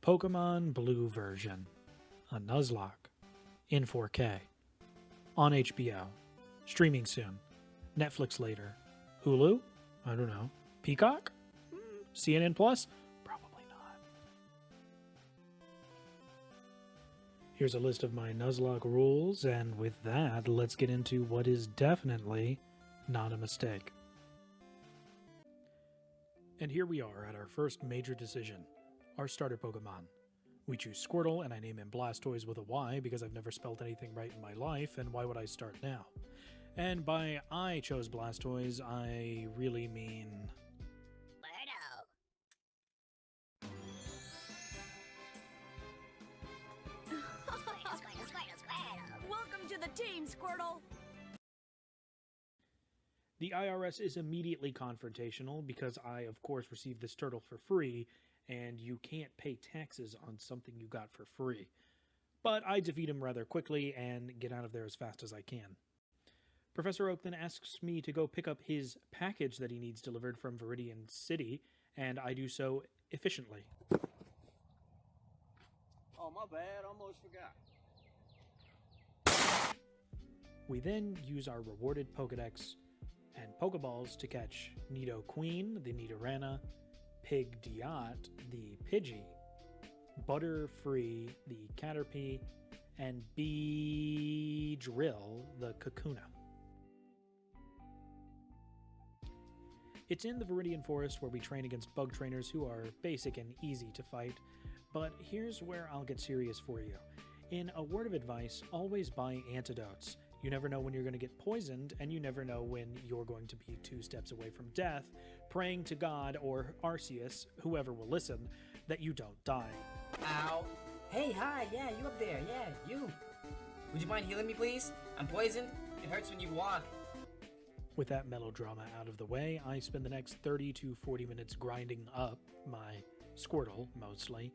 Pokemon Blue version, a Nuzlocke, in 4K, on HBO, streaming soon, Netflix later, Hulu? I don't know. Peacock? CNN Plus? Probably not. Here's a list of my Nuzlocke rules, and with that, let's get into what is definitely not a mistake. And here we are at our first major decision, our starter Pokemon. We choose Squirtle, and I name him Blastoise with a Y because I've never spelled anything right in my life, and why would I start now? And by I chose Blastoise, I really mean... Welcome to the team, Squirtle! The IRS is immediately confrontational because I, of course, received this turtle for free, and you can't pay taxes on something you got for free. But I defeat him rather quickly and get out of there as fast as I can. Professor Oak then asks me to go pick up his package that he needs delivered from Viridian City, and I do so efficiently. Oh, my bad. Almost forgot. We then use our rewarded Pokedex and Pokeballs to catch Nidoqueen, the Nidorana, Pigdiot, the Pidgey, Butterfree, the Caterpie, and Beedrill, the Kakuna. It's in the Viridian Forest where we train against bug trainers who are basic and easy to fight, but here's where I'll get serious for you. In a word of advice, always buy antidotes. You never know when you're going to get poisoned, and you never know when you're going to be 2 steps away from death, praying to God or Arceus, whoever will listen, that you don't die. Ow. Hey, hi, yeah, you up there, yeah, you. Would you mind healing me, please? I'm poisoned. It hurts when you walk. With that melodrama out of the way, I spend the next 30 to 40 minutes grinding up my Squirtle, mostly,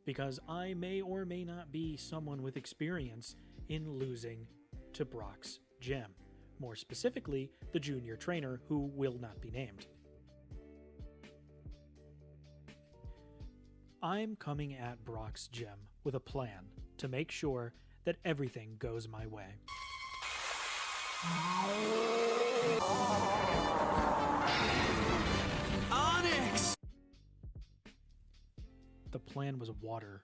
because I may or may not be someone with experience in losing to Brock's gym. More specifically, the junior trainer who will not be named. I'm coming at Brock's gym with a plan to make sure that everything goes my way. Onyx! The plan was water.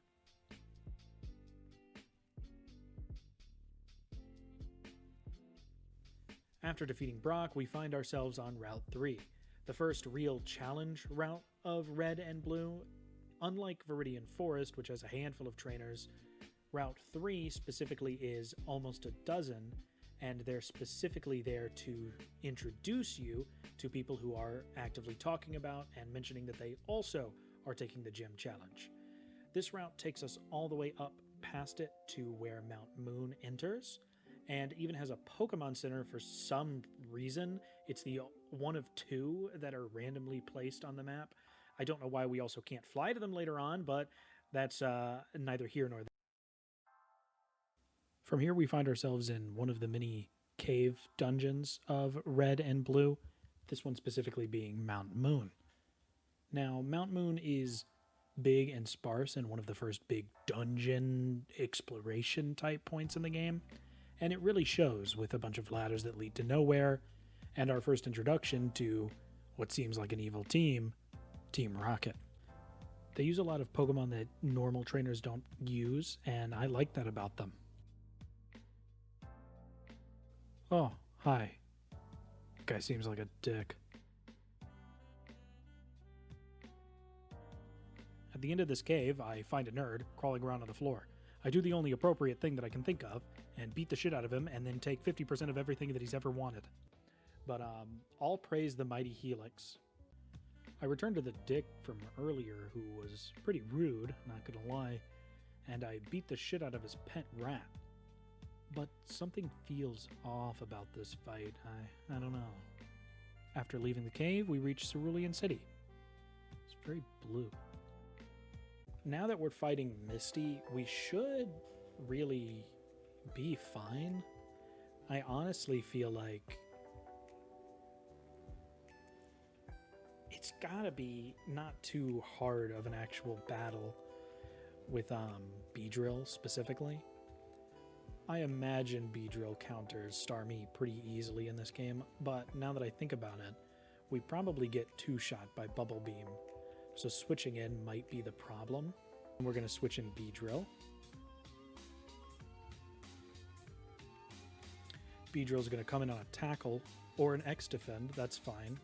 After defeating Brock, we find ourselves on Route 3, the first real challenge route of Red and Blue. Unlike Viridian Forest, which has a handful of trainers, Route 3 specifically is almost a dozen, and they're specifically there to introduce you to people who are actively talking about and mentioning that they also are taking the gym challenge. This route takes us all the way up past it to where Mount Moon enters, and even has a Pokemon Center for some reason. It's the one of 2 that are randomly placed on the map. I don't know why we also can't fly to them later on, but that's neither here nor there. From here, we find ourselves in one of the many cave dungeons of Red and Blue, this one specifically being Mount Moon. Now, Mount Moon is big and sparse and one of the first big dungeon exploration type points in the game, and it really shows with a bunch of ladders that lead to nowhere, and our first introduction to what seems like an evil team, Team Rocket. They use a lot of Pokemon that normal trainers don't use, and I like that about them. Oh, hi. Guy seems like a dick. At the end of this cave, I find a nerd crawling around on the floor. I do the only appropriate thing that I can think of, and beat the shit out of him, and then take 50% of everything that he's ever wanted. But, all praise the mighty Helix. I return to the dick from earlier, who was pretty rude, not gonna lie, and I beat the shit out of his pet rat. But something feels off about this fight. I don't know. After leaving the cave, we reach Cerulean City. It's very blue. Now that we're fighting Misty, we should really be fine. I honestly feel like it's gotta be not too hard of an actual battle. with Beedrill specifically. I imagine Beedrill counters Starmie pretty easily in this game, but now that I think about it, we probably get two-shot by Bubble Beam, so switching in might be the problem. We're going to switch in Beedrill. Beedrill is going to come in on a Tackle or an X-Defend, that's fine.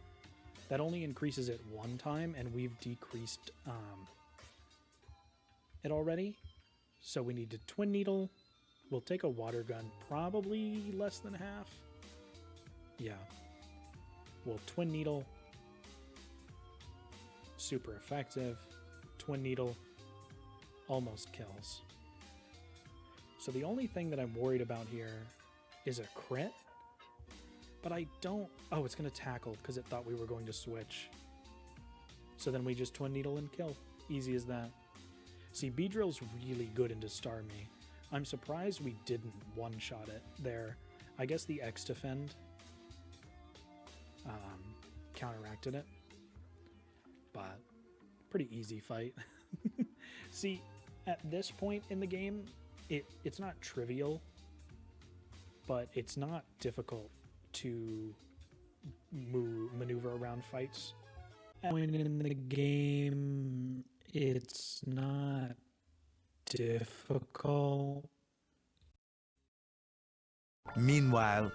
That only increases it one time, and we've decreased it already. So we need to Twin Needle. We'll take a Water Gun, probably less than half. Yeah. We'll Twin Needle. Super effective. Twin Needle. Almost kills. So the only thing that I'm worried about here is a crit. But I don't... Oh, it's going to Tackle because it thought we were going to switch. So then we just Twin Needle and kill. Easy as that. See, Beedrill's really good into Starmie. I'm surprised we didn't one-shot it there. I guess the X-Defend counteracted it. But pretty easy fight. See, at this point in the game, it's not trivial, but it's not difficult to maneuver around fights. Point in the game, it's not difficult. Meanwhile,